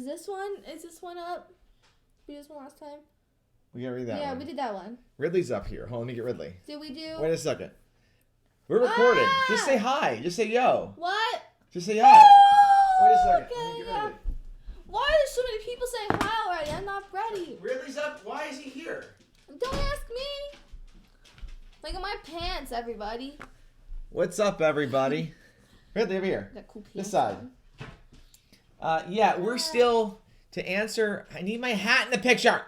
this one up? We did this one last time? We gotta read that one. Yeah, we did that one. Ridley's up here. Hold on, let me get Ridley. Did we do? Wait a second. We're recording. Just say hi. Just say yo. What? Just say hi. Wait a second. Okay, Let me get yeah. Ridley. Why are there so many people saying hi already? I'm not ready. Ridley's up. Why is he here? Don't ask me. Look at my pants, everybody. What's up, everybody? Ridley, over here. Got cool pants. This side. Yeah, we're still to answer. I need my hat in the picture.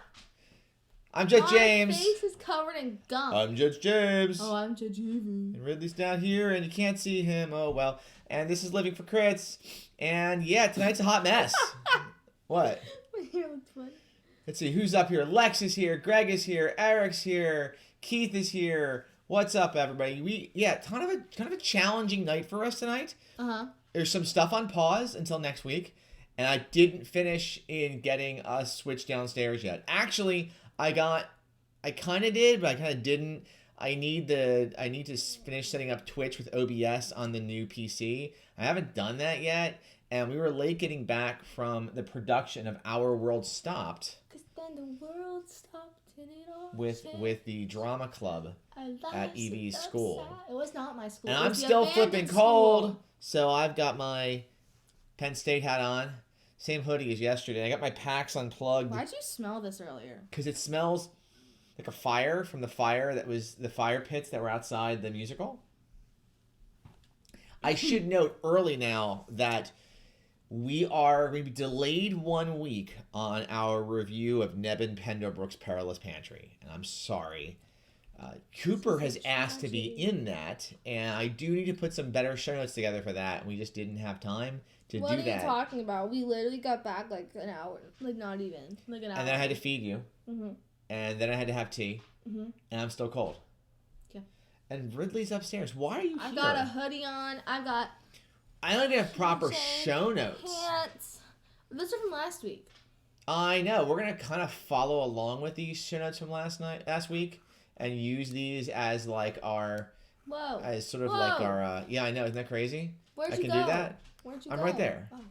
I'm Judge James. My face is covered in gum. I'm Judge James. Oh, I'm Judge James. And Ridley's down here, and you can't see him. Oh, well. And this is Living for Crits. And, yeah, tonight's a hot mess. What? My hair looks funny. Let's see. Who's up here? Lex is here. Greg is here. Eric's here. Keith is here. What's up, everybody? Kind of a challenging night for us tonight. Uh-huh. There's some stuff on pause until next week. And I didn't finish in getting us switched downstairs yet. Actually, I kind of did, but I kind of didn't. I need to finish setting up Twitch with OBS on the new PC. I haven't done that yet, and we were late getting back from the production of Our World Stopped. 'Cause then the world stopped and it all with the drama club at Evie's school. It was not my school. And I'm still flipping cold, so I've got my Penn State hat on. Same hoodie as yesterday. I got my packs unplugged. Why'd you smell this earlier? Because it smells like a fire from the fire pits that were outside the musical. I should note early now that we are going to be delayed 1 week on our review of Nebin Pendlebrook's Perilous Pantry. And I'm sorry. Cooper has asked to be in that, and I do need to put some better show notes together for that, and we just didn't have time to do that. What are you talking about? We literally got back like an hour. Like, not even. Like an hour. And then I had to feed you. Mm-hmm. And then I had to have tea. Mm-hmm. And I'm still cold. Yeah. And Ridley's upstairs. Why are you here? I've got a hoodie on. I don't have proper show notes. Pants. Those are from last week. I know. We're going to kind of follow along with these show notes from last week and use these as like our... Whoa. As sort of like our... yeah, I know. Isn't that crazy? Where'd you go? I can do that. Where'd you I'm go? right there. Oh.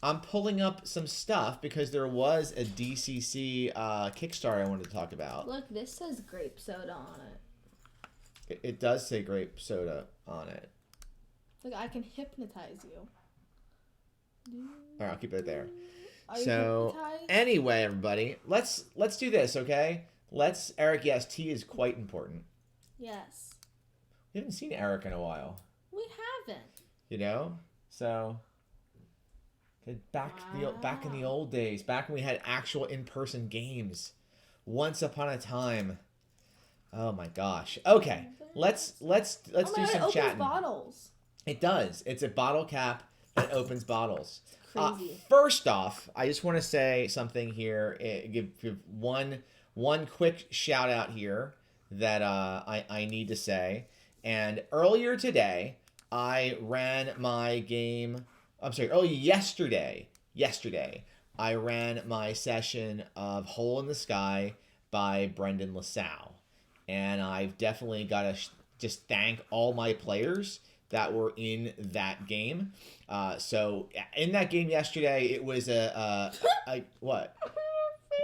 I'm pulling up some stuff because there was a DCC Kickstarter I wanted to talk about. Look, this says grape soda on it. It does say grape soda on it. Look, I can hypnotize you. All right, I'll keep it there. Are you So hypnotized? anyway, everybody, let's do this, okay? Eric, yes, tea is quite important. Yes. We haven't seen Eric in a while. We haven't. You know? So back in the old days, back when we had actual in-person games. Once upon a time. Oh my gosh. Okay. Let's do some chatting. Bottles. It does. It's a bottle cap that opens bottles. Crazy. First off, I just want to say something here. Give one quick shout out here that I need to say. And earlier today, I ran my game. I'm sorry. Yesterday, I ran my session of Hole in the Sky by Brendan LaSalle, and I've definitely got to just thank all my players that were in that game. So in that game yesterday, it was what?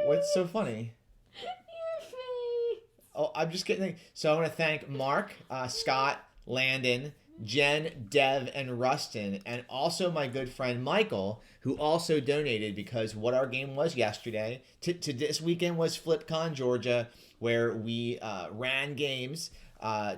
What's so funny? Your face. Oh, I'm just kidding. So I want to thank Mark, Scott, Landon, Jen, Dev, and Rustin, and also my good friend Michael, who also donated because what our game was yesterday to this weekend was FlipCon Georgia, where we ran games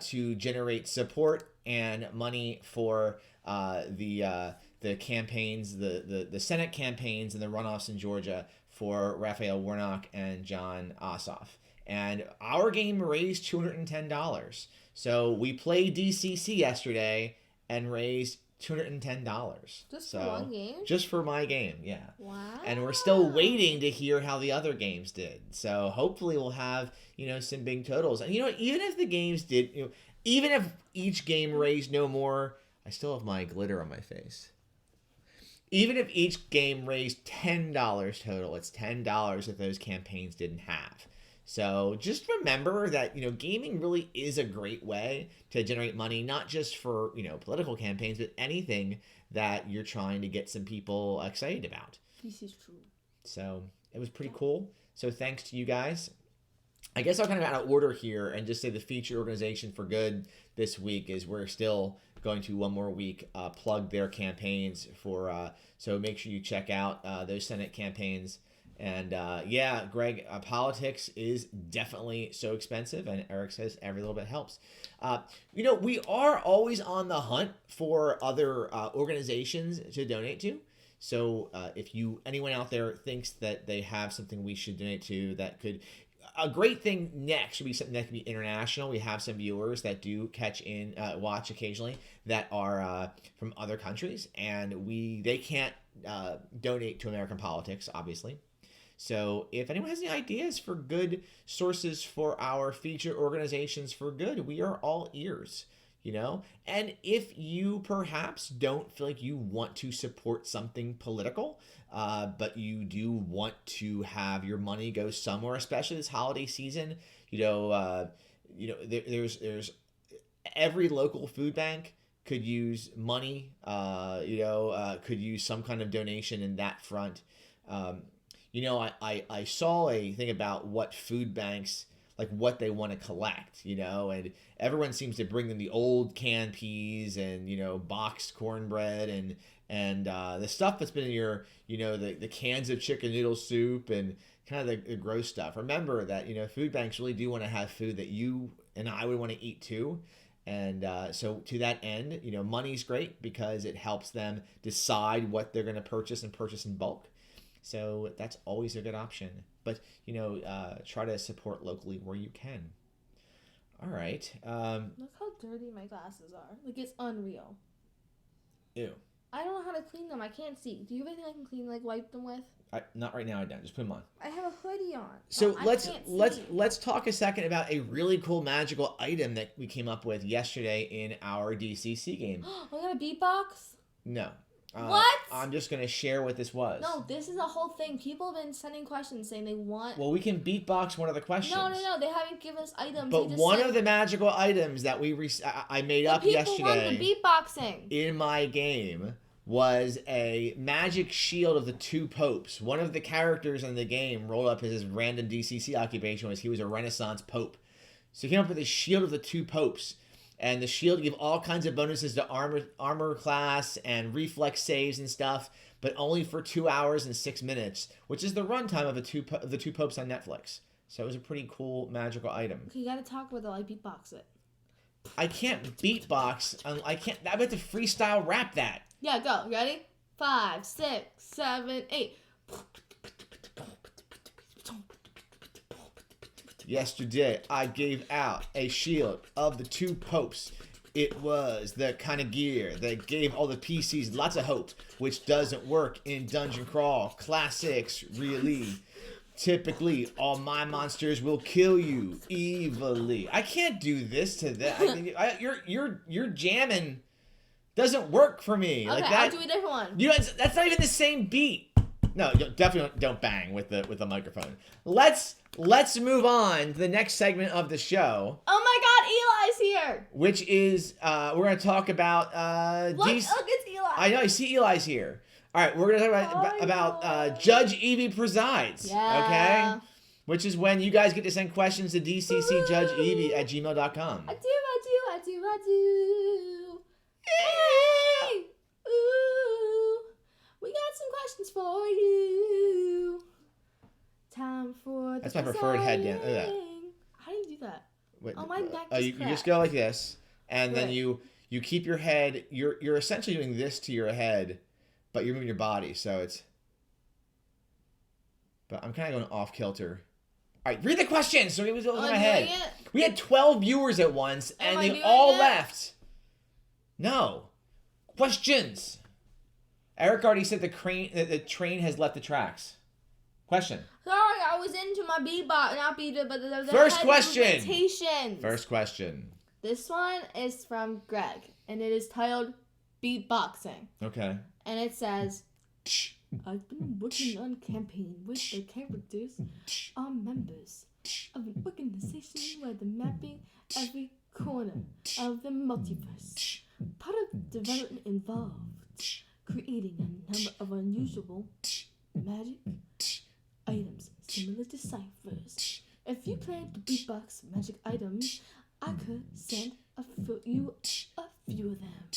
to generate support and money for the campaigns, the Senate campaigns and the runoffs in Georgia for Raphael Warnock and John Ossoff. And our game raised $210. So we played DCC yesterday and raised $210. Just for one game? Just for my game, yeah. Wow. And we're still waiting to hear how the other games did. So hopefully we'll have, some big totals. And even if the games did, even if each game raised no more, I still have my glitter on my face. Even if each game raised $10 total, it's $10 that those campaigns didn't have. So just remember that, gaming really is a great way to generate money, not just for, political campaigns, but anything that you're trying to get some people excited about. This is true. So it was pretty cool. So thanks to you guys. I guess I'll kind of out of order here and just say the feature organization for good this week is we're still going to one more week plug their campaigns for. So make sure you check out those Senate campaigns. And yeah, Greg, politics is definitely so expensive, and Eric says every little bit helps. We are always on the hunt for other organizations to donate to. So if anyone out there thinks that they have something we should donate to that could, a great thing next should be something that can be international. We have some viewers that do watch occasionally that are from other countries, and they can't donate to American politics, obviously. So if anyone has any ideas for good sources for our feature organizations for good, we are all ears, And if you perhaps don't feel like you want to support something political, but you do want to have your money go somewhere, especially this holiday season, there's every local food bank could use money, could use some kind of donation in that front. I saw a thing about what food banks, like what they want to collect, and everyone seems to bring them the old canned peas and, boxed cornbread and the stuff that's been in your, the cans of chicken noodle soup and kind of the gross stuff. Remember that, food banks really do want to have food that you and I would want to eat too. And so to that end, money's great because it helps them decide what they're going to purchase and purchase in bulk. So that's always a good option. But, try to support locally where you can. All right. Look how dirty my glasses are. Like, it's unreal. Ew. I don't know how to clean them. I can't see. Do you have anything I can wipe them with? Not right now. I don't. Just put them on. I have a hoodie on. So let's talk a second about a really cool magical item that we came up with yesterday in our DCC game. We got a beatbox? No. What? I'm just going to share what this was. No, this is a whole thing. People have been sending questions saying they want... Well, we can beatbox one of the questions. No. They haven't given us items. But one of the magical items that I made up yesterday... People want the beatboxing. ...in my game was a magic shield of the two popes. One of the characters in the game rolled up his random DCC occupation was he was a Renaissance pope. So he came up with a shield of the two popes. And the shield gave all kinds of bonuses to armor class and reflex saves and stuff, but only for 2 hours and 6 minutes, which is the runtime of the two popes on Netflix. So it was a pretty cool magical item. Okay, you gotta talk with it. I beatbox it. I can't beatbox. I have to freestyle rap that. Yeah, go. Ready? 5, 6, 7, 8. Yesterday, I gave out a shield of the two popes. It was the kind of gear that gave all the PCs lots of hope, which doesn't work in Dungeon Crawl Classics, really. Typically, all my monsters will kill you evilly. I can't do this to them. You're jamming. Doesn't work for me. Okay, like that, I'll do a different one. That's not even the same beat. No, definitely don't bang with the microphone. Let's move on to the next segment of the show. Oh my God, Eli's here. Which is we're gonna talk about Look, it's Eli. I know, I see Eli's here. All right, we're gonna talk about Judge Evie Presides. Yeah. Okay. Which is when you guys get to send questions to dccjudgeevie@gmail.com. I do. Hey! Ooh! We got some questions for you. Time for That's my preferred head dance. Look at that. How do you do that? Wait, oh, my neck just you just go like this, and then Right. you keep your head. You're essentially doing this to your head, but you're moving your body. So it's. But I'm kind of going off kilter. All right, read the questions. So it was over my head. We had 12 viewers at once, and they all left. No. Questions. Eric already said the train has left the tracks. Question. Sorry, I was into my beatbox, not beat, but the First question. limitations. First question. This one is from Greg, and it is titled Beatboxing. Okay. And it says, I've been working on a campaign with the characters are members of an organization where they're mapping every corner of the multiverse. Part of the development involved creating a number of unusual magic items similar to ciphers. If you plan to beatbox magic items, I could send you a few of them.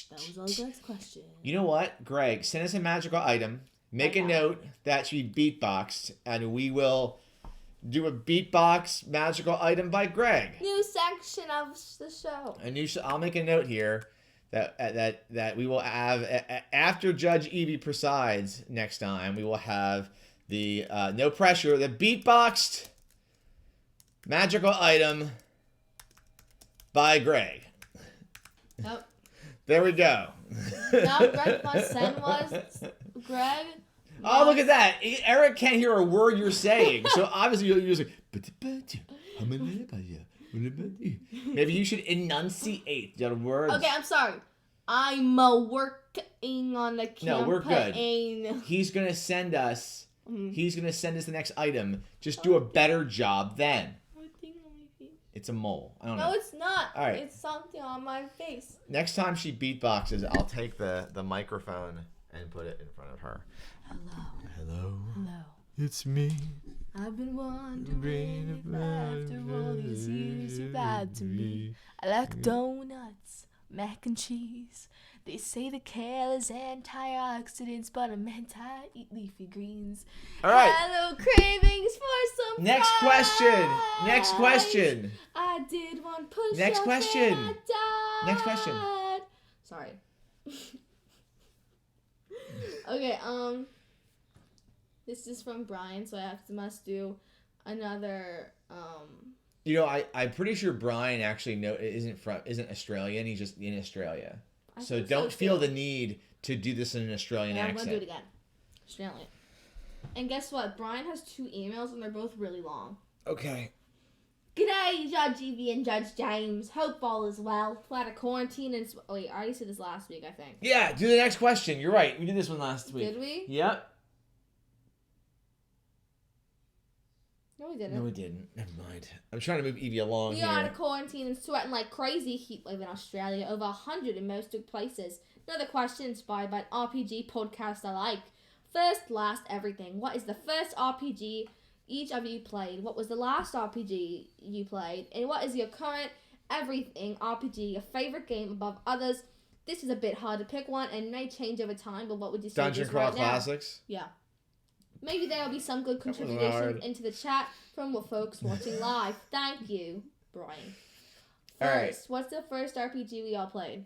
That was all Greg's question. You know what, Greg? Send us a magical item. Make a note that should be beatboxed, and we will do a beatbox magical item by Greg. New section of the show. I'll make a note here that we will have after Judge Evie presides next time. We will have the no pressure, the beatboxed magical item by Greg. Yep. There we go. Now Greg must send us. Greg. Oh, look at that. Eric can't hear a word you're saying. So obviously you're just like... Maybe you should enunciate the words. Okay, I'm sorry. I'm working on the campaign. No, we're good. He's going to send us... He's going to send us the next item. Just do a better job then. It's a mole. I don't know. No, it's not. All right. It's something on my face. Next time she beatboxes, I'll take the microphone and put it in front of her. Hello. It's me. I've been wondering if after all these years you're bad to me. I like donuts, mac and cheese. They say the kale is antioxidants, but I'm anti-eat leafy greens. All right. Hello, cravings for some Next fries. question. I did one push-up. Next question. And I died. Next question. Sorry. Okay, this is from Brian, so must do another, You know, I'm pretty sure Brian actually isn't Australian. He's just in Australia. So don't feel the need to do this in an Australian accent. I'm going to do it again. Australian. And guess what? Brian has 2 emails, and they're both really long. Okay. G'day, Judge Evie and Judge James. Hope all is well. Flat of quarantine and... Wait, I already said this last week, I think. Yeah, do the next question. You're right. We did this one last week. Did we? Yep. No, we didn't. No, we didn't. Never mind. I'm trying to move Evie along here. We are out of quarantine and sweating like crazy. Heat wave in Australia. Over 100 in most places. Another question inspired by an RPG podcast I like. First, last, everything. What is the first RPG each of you played? What was the last RPG you played? And what is your current everything RPG, your favorite game above others? This is a bit hard to pick one and may change over time, but what would you say Dungeon Crawl Classics? Now? Yeah. Maybe there'll be some good contributions into the chat from folks watching live. Thank you, Brian. First, what's the first RPG we all played?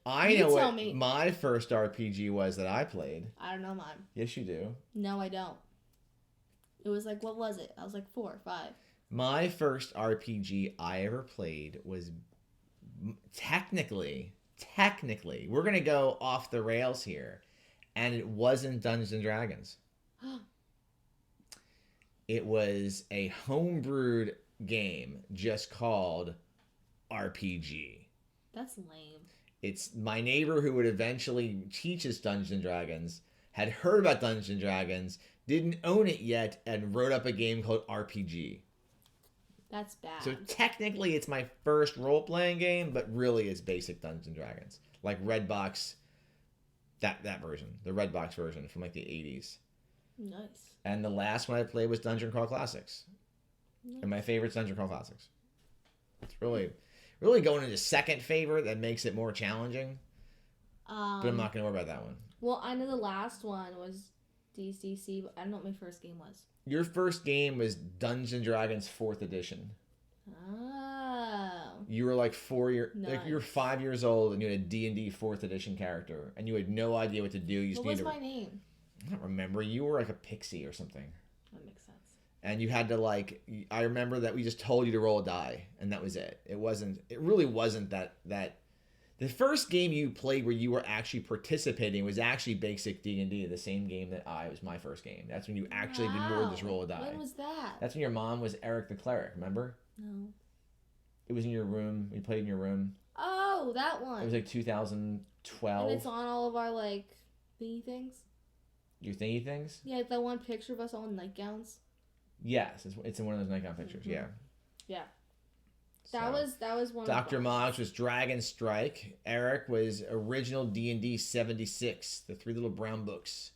I know what my first RPG was that I played. I don't know mine. Yes, you do. No, I don't. It was like, what was it? I was like 4 or 5. My first RPG I ever played was technically, we're going to go off the rails here, and it wasn't Dungeons & Dragons. It was a homebrewed game just called RPG. That's lame. It's my neighbor who would eventually teach us Dungeons & Dragons, had heard about Dungeons & Dragons, didn't own it yet, and wrote up a game called RPG. That's bad. So technically it's my first role-playing game, but really it's basic Dungeons & Dragons. Like Redbox, that version. The Redbox version from like the 80s. Nice. And the last one I played was Dungeon Crawl Classics. Nice. And my favorite's Dungeon Crawl Classics. It's really going into second favorite that makes it more challenging. But I'm not going to worry about that one. Well, I know the last one was DCC, but I don't know what my first game was. Your first game was Dungeons & Dragons 4th edition. Oh. You were like Nice. you were 5 years old and you had a D&D 4th edition character and you had no idea what to do. What was my name? I don't remember. You were like a pixie or something. That makes sense. And you had to I remember that we just told you to roll a die and that was it. It really wasn't that the first game you played where you were actually participating was actually basic D&D, the same game that was my first game. That's when you actually did more than just roll a die. When was that? That's when your mom was Eric the Cleric, remember? No. It was in your room. We played in your room. Oh, that one. It was like 2012. And it's on all of our thingy things? Your thingy things? Yeah, that one picture of us all in nightgowns. Yes, it's in one of those nightgown pictures. Mm-hmm. Yeah. Yeah. That was one. Dr. Moggs was Dragon Strike. Eric was original D&D 76, the 3 little brown books.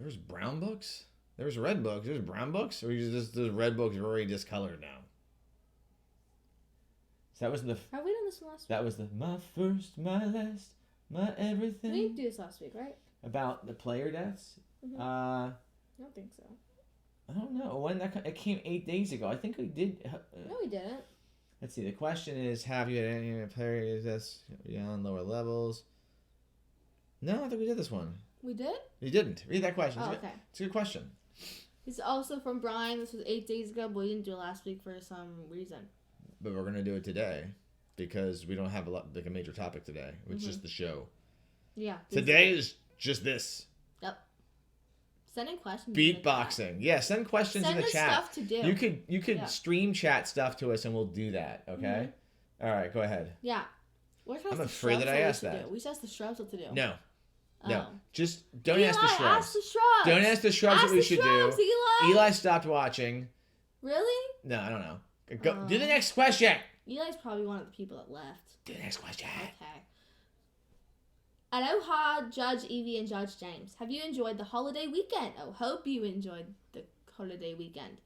There's brown books? There's red books. There's brown books? Or the red books are already discolored now? So that was the... Have we done this last week? That was the my first, my last, my everything. We didn't do this last week, right? About the player deaths? Mm-hmm. I don't think so. don't know. When it came 8 days ago. I think we did. No, we didn't. Let's see. The question is, have you had any player deaths beyond lower levels? No, I think we did this one. We did? You didn't. Read that question. Oh, okay. It's a good question. It's also from Brian. This was 8 days ago, but we didn't do it last week for some reason. But we're going to do it today because we don't have a major topic today. It's just the show. Yeah. Today is just this. Yep. Send in questions. Beatboxing. Yeah, send questions in the chat. Stuff to do. You could stream chat stuff to us and we'll do that, okay? All right, go ahead. Yeah. I'm afraid that I asked that. We should ask the shrubs what to do. No. No. Oh. Just don't ask the shrubs. Ask the shrubs. Don't ask the shrubs what we should do. Eli stopped watching. Really? No, I don't know. Go do the next question. Eli's probably one of the people that left. Do the next question. Okay. Aloha, Judge Evie and Judge James. Have you enjoyed the holiday weekend? Oh, hope you enjoyed the holiday weekend.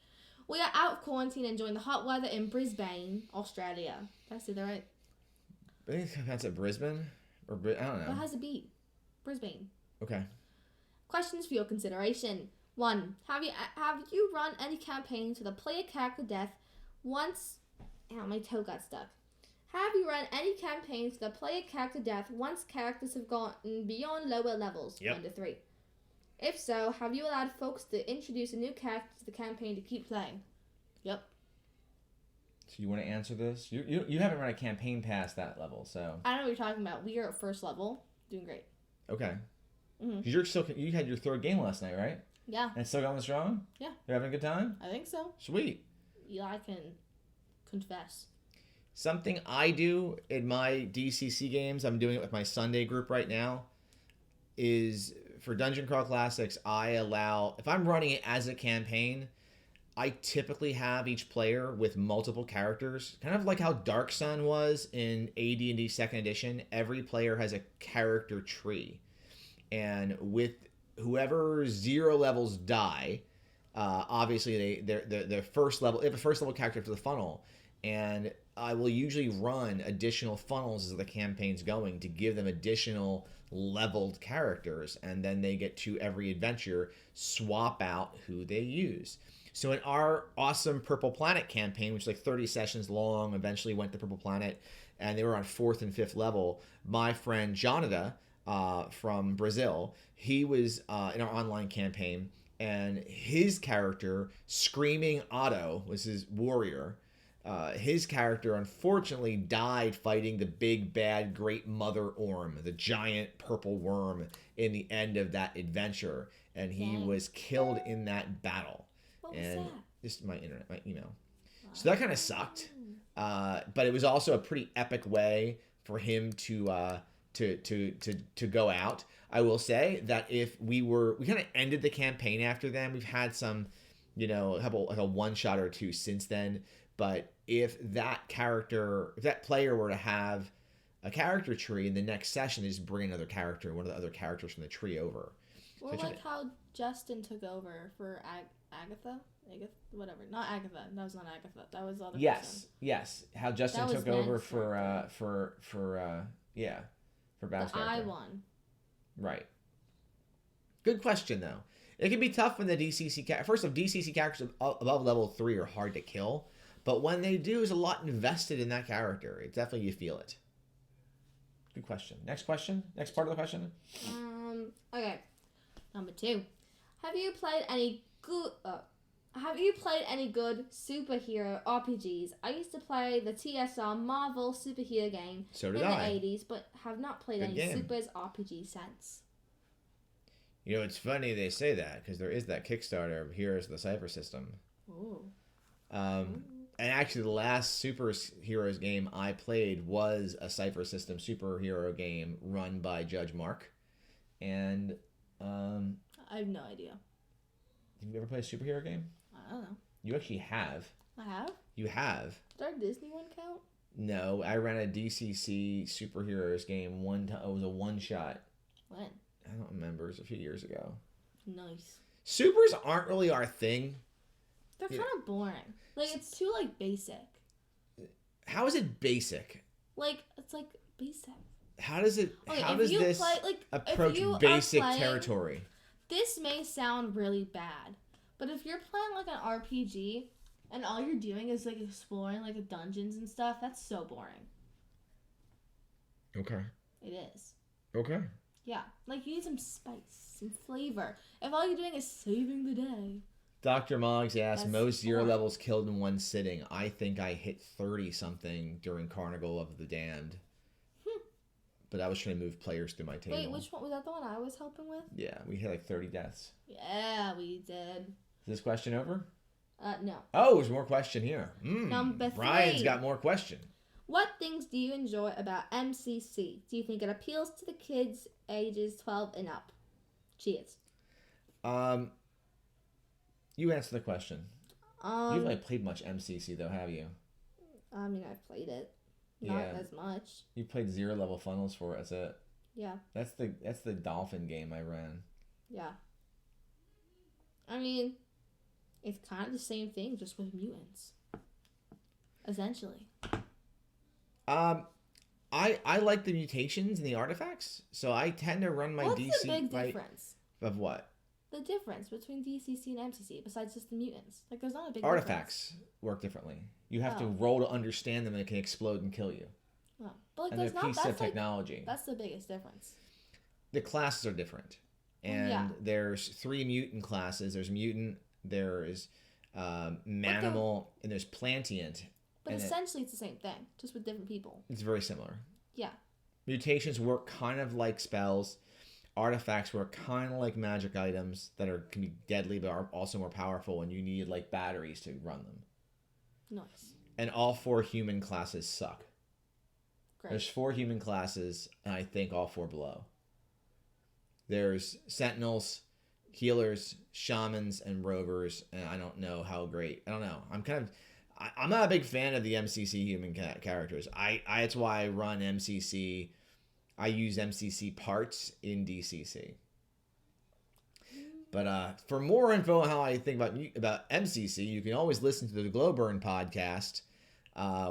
We are out of quarantine enjoying the hot weather in Brisbane, Australia. Did I say that right? I think that's at Brisbane. Or I don't know. What has a beat? Brisbane. Okay. Questions for your consideration. 1. Have you run any campaigns with a player character death once... Ow, my toe got stuck. Have you run any campaigns with a player character death once characters have gotten beyond lower levels? Yep. 1 to 3. If so, have you allowed folks to introduce a new character to the campaign to keep playing? Yep. So you want to answer this? You haven't run a campaign past that level, so... I don't know what you're talking about. We are at first level. Doing great. Okay. Mm-hmm. You had your third game last night, right? Yeah. And it's still going strong? Yeah. You're having a good time? I think so. Sweet. Eli can confess. Something I do in my DCC games, I'm doing it with my Sunday group right now, is for Dungeon Crawl Classics, I allow, if I'm running it as a campaign, I typically have each player with multiple characters. Kind of like how Dark Sun was in AD&D 2nd Edition. Every player has a character tree. And with whoever 0 levels die, obviously they're first level, they have a first level character to the funnel. And I will usually run additional funnels as the campaign's going to give them additional leveled characters. And then they get to every adventure swap out who they use. So in our awesome Purple Planet campaign, which is like 30 sessions long, eventually went to Purple Planet, and they were on 4th and 5th level, my friend Jonathan from Brazil, he was in our online campaign, and his character, Screaming Otto, was his warrior. His character unfortunately died fighting the big bad great mother Orm, the giant purple worm, in the end of that adventure, and he was killed in that battle. What was that? Just my email. Wow. So that kind of sucked, but it was also a pretty epic way for him to go out. I will say that if we kind of ended the campaign after then. We've had some, a couple like a one shot or two since then. But if that player were to have a character tree in the next session, they just bring another character, one of the other characters from the tree over. Or so like how Justin took over for Agatha, whatever. Not Agatha. That was not Agatha. That was the other person. Yes. How Justin took over for Bab's character. I won. Right. Good question though. It can be tough when the DCC first of DCC characters above level 3 are hard to kill, but when they do, there's a lot invested in that character. It definitely you feel it. Good question. Next question. Next part of the question. Okay. Number 2. Have you played any good superhero RPGs? I used to play the TSR Marvel superhero game in the 80s, but have not played any Supers RPG since. It's funny they say that because there is that Kickstarter of Heroes of the Cypher System. Ooh. And actually the last superheroes game I played was a Cypher System superhero game run by Judge Mark. And I have no idea. Have you ever played a superhero game? I don't know. You actually have. I have? You have. Does our Disney one count? No, I ran a DCC superheroes game one time. It was a one shot. When? I don't remember. It was a few years ago. Nice. Supers aren't really our thing. They're kind of boring. Like, it's too, like, basic. How is it basic? Like, it's, like, basic. How does it... Okay, how does this approach basic territory? This may sound really bad, but if you're playing, like, an RPG, and all you're doing is, like, exploring, like, dungeons and stuff, that's so boring. Okay. It is. Okay. Yeah. Like, you need some spice, some flavor. If all you're doing is saving the day... Dr. Moggs asked, That's most 0 boring. levels killed in one sitting. I think I hit 30-something during Carnival of the Damned. But I was trying to move players through my table. Wait, which one? Was that the one I was helping with? Yeah, we hit like 30 deaths. Yeah, we did. Is this question over? No. Oh, there's more question here. Number 3. Brian's got more question. What things do you enjoy about MCC? Do you think it appeals to the kids ages 12 and up? Cheers. You answer the question. You haven't really Um, played much MCC though, have you? I mean, I've played it. Not Yeah. as much. You played 0 level funnels for it. That's it. Yeah. That's the dolphin game I ran. Yeah. I mean, it's kind of the same thing, just with mutants. Essentially. I like the mutations and the artifacts, so I tend to run my What's DC the big right- difference? of what? The difference between DCC and MCC, besides just the mutants. Like, there's not a big Artifacts work differently. You have to Oh. roll to understand them and it can explode and kill you. difference. Oh. But, like, And there's they're not... pieces That's, of like, technology. that's the biggest difference. The classes are different. And Yeah. there's 3 mutant classes. There's mutant, there's manimal, and there's plantient. But And essentially, it's the same thing, just with different people. it's very similar. Yeah. Mutations work kind of like spells. Artifacts work kind of like magic items that can be deadly but are also more powerful, and you need like batteries to run them. Nice. And all 4 human classes suck. Great. There's 4 human classes, and I think all 4 blow. There's sentinels, healers, shamans, and rovers, and I don't know how great. I don't know. I'm not a big fan of the MCC human characters. That's why I run MCC. I use MCC parts in DCC. But for more info on how I think about MCC, you can always listen to the Glowburn podcast,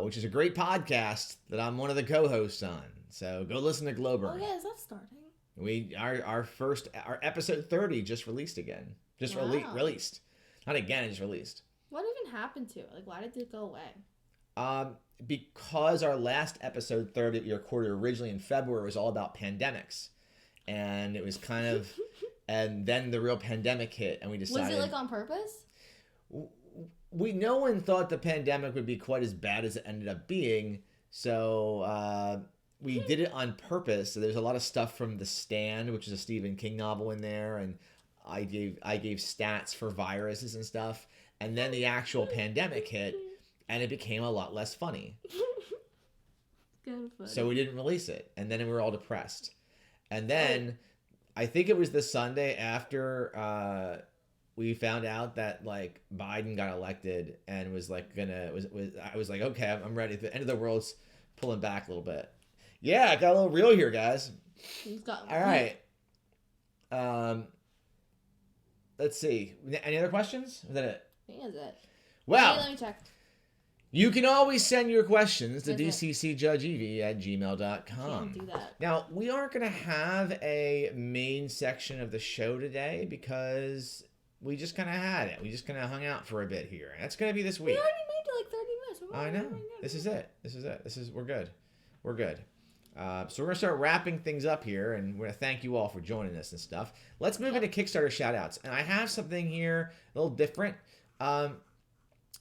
which is a great podcast that I'm one of the co-hosts on. So go listen to Glowburn. Oh, yeah, is that starting? Our episode 30 just released again. Wow. Released. Not again, it just released. What even happened to it? Like, why did it go away? Because our last episode 30 that we recorded originally in February was all about pandemics. And it was kind of and then the real pandemic hit and we decided... Was it, like, on purpose? No one thought the pandemic would be quite as bad as it ended up being. So we did it on purpose. So there's a lot of stuff from The Stand, which is a Stephen King novel in there, and I gave stats for viruses and stuff. And then the actual pandemic hit, and it became a lot less funny. Kind of funny. So we didn't release it, and then we were all depressed. And then I think it was the Sunday after we found out that like Biden got elected and was like I was like, okay, I'm ready. The end of the world's pulling back a little bit. Yeah, it got a little real here, guys. All right. Let's see. Any other questions? Is that it? I think that's it. Well, Hey, let me check. you can always send your questions to That's dccjudgeev@gmail.com. Can't do that. Now, we aren't going to have a main section of the show today because we just kind of had it. We just kind of hung out for a bit here. And that's going to be this We week. already made it like 30 minutes. I know. This is it. We're good. We're good. So we're going to start wrapping things up here, and we're going to thank you all for joining us and stuff. Let's move into Kickstarter shout-outs. And I have something here a little different.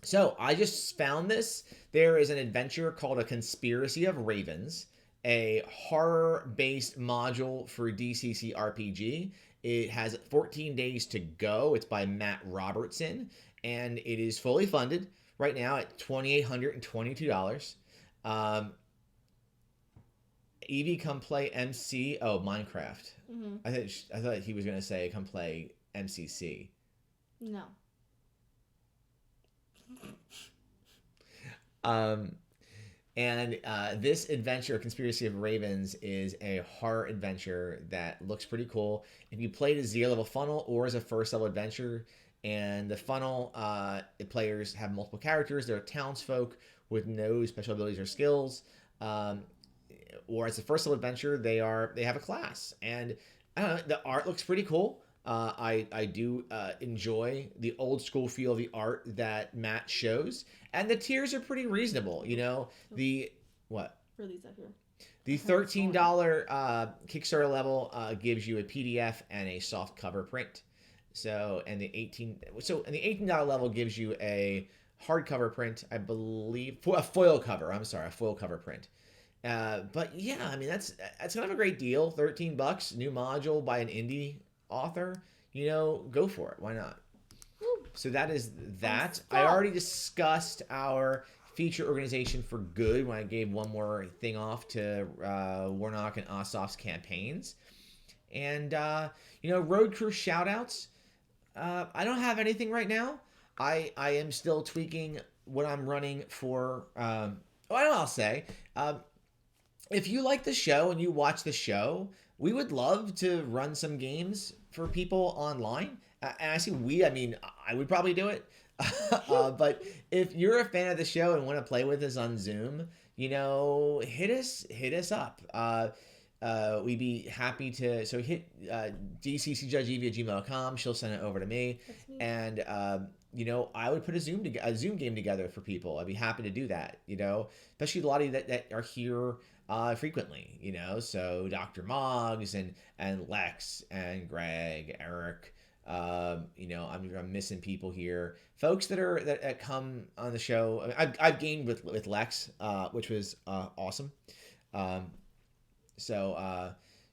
So I just found this. There is an adventure called A Conspiracy of Ravens, a horror-based module for DCC RPG. It has 14 days to go. It's by Matt Robertson, and it is fully funded right now at $2,822. Evie, come play MC. Oh, Minecraft. Mm-hmm. I thought he was going to say come play MCC. No. And this adventure, Conspiracy of Ravens, is a horror adventure that looks pretty cool. If you played as zero level funnel or as a first level adventure, and the funnel the players have multiple characters, they're townsfolk with no special abilities or skills. Or as a first level adventure, they have a class, and I don't know, the art looks pretty cool. I do enjoy the old school feel of the art that Matt shows, and the tiers are pretty reasonable. You know, the what? Release that here. The $13 Kickstarter level gives you a PDF and a soft cover print. So and the $18 level gives you a hardcover print, I believe, a foil cover. I'm sorry, a foil cover print. But yeah, I mean that's kind of a great deal. $13, new module by an indie author. You know, go for it. Why not? So that is that. I already discussed our feature organization for good when I gave one more thing off to Warnock and Ossoff's campaigns. And you know, road crew shoutouts. I don't have anything right now. I am still tweaking what I'm running for. I'll say. If you like the show and you watch the show, we would love to run some games for people online. And I say I mean, I would probably do it. But if you're a fan of the show and want to play with us on Zoom, you know, hit us up. We'd be happy to. So hit dccjudgeevie@gmail.com. She'll send it over to me. And you know, I would put a Zoom game together for people. I'd be happy to do that. You know, especially a lot of you that are here frequently. You know, so Dr. Moggs and Lex and Greg, Eric. You know, I'm missing people here. Folks that come on the show. I mean, I've gamed with Lex, which was awesome.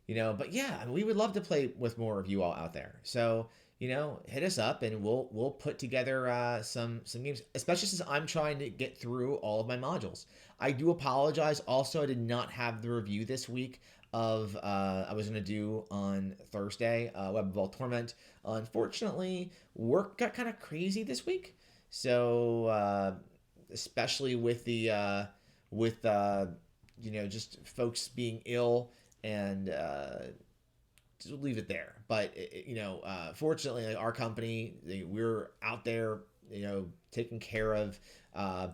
You know, but yeah, I mean, we would love to play with more of you all out there. So, you know, hit us up and we'll put together some games, especially since I'm trying to get through all of my modules. I do apologize. Also, I did not have the review this week of I was going to do on Thursday, Web of All Torment. Unfortunately, work got kind of crazy this week. So, especially with the you know, just folks being ill and just leave it there. But you know, fortunately, like our company, we're out there, you know, taking care of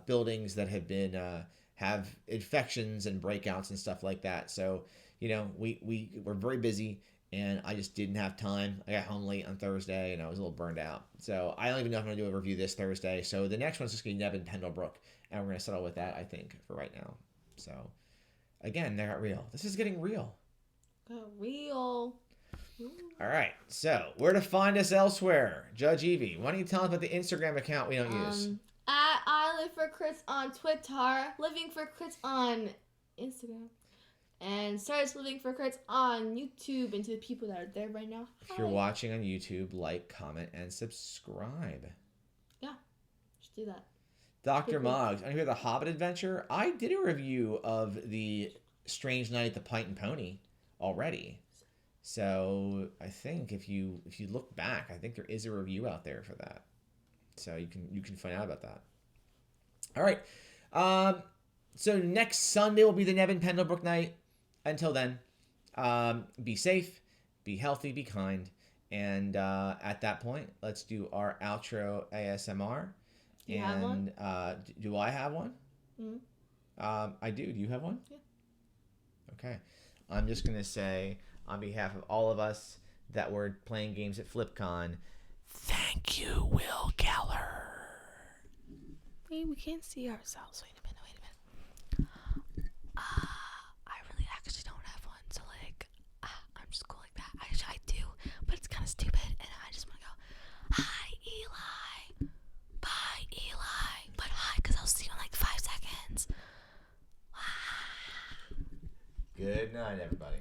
buildings that have been have infections and breakouts and stuff like that. So you know, we're very busy, and I just didn't have time. I got home late on Thursday, and I was a little burned out. So I don't even know if I'm gonna do a review this Thursday. So the next one's just gonna be Nebin Pendlebrook, and we're gonna settle with that, I think, for right now. So. Again, they got real. This is getting real. Got real. All right. So, where to find us elsewhere? Judge Evie, why don't you tell us about the Instagram account we don't use? At I Live for Crits on Twitter, Living for Crits on Instagram, and Search Living for Crits on YouTube. And to the people that are there right now, hi. If you're watching on YouTube, like, comment, and subscribe. Yeah, just do that. Dr. Moggs, I hear the Hobbit adventure. I did a review of the Strange Night at the Pint and Pony already. So I think if you look back, I think there is a review out there for that. So you can find out about that. All right. So next Sunday will be the Nebin Pendlebrook night. Until then, be safe, be healthy, be kind, and at that point, let's do our outro ASMR. Do you have one? Do I have one? Mm-hmm. I do. Do you have one? Yeah. Okay. I'm just going to say, on behalf of all of us that were playing games at FlipCon, thank you, Will Geller. Wait, we can't see ourselves. Wait a minute. I really actually don't have one, so like, I'm just cool like that. I do, but it's kind of stupid, and I just want to go, hi, Eli. Bye, Eli. But hi, because I'll see you in like 5 seconds. Good night, everybody.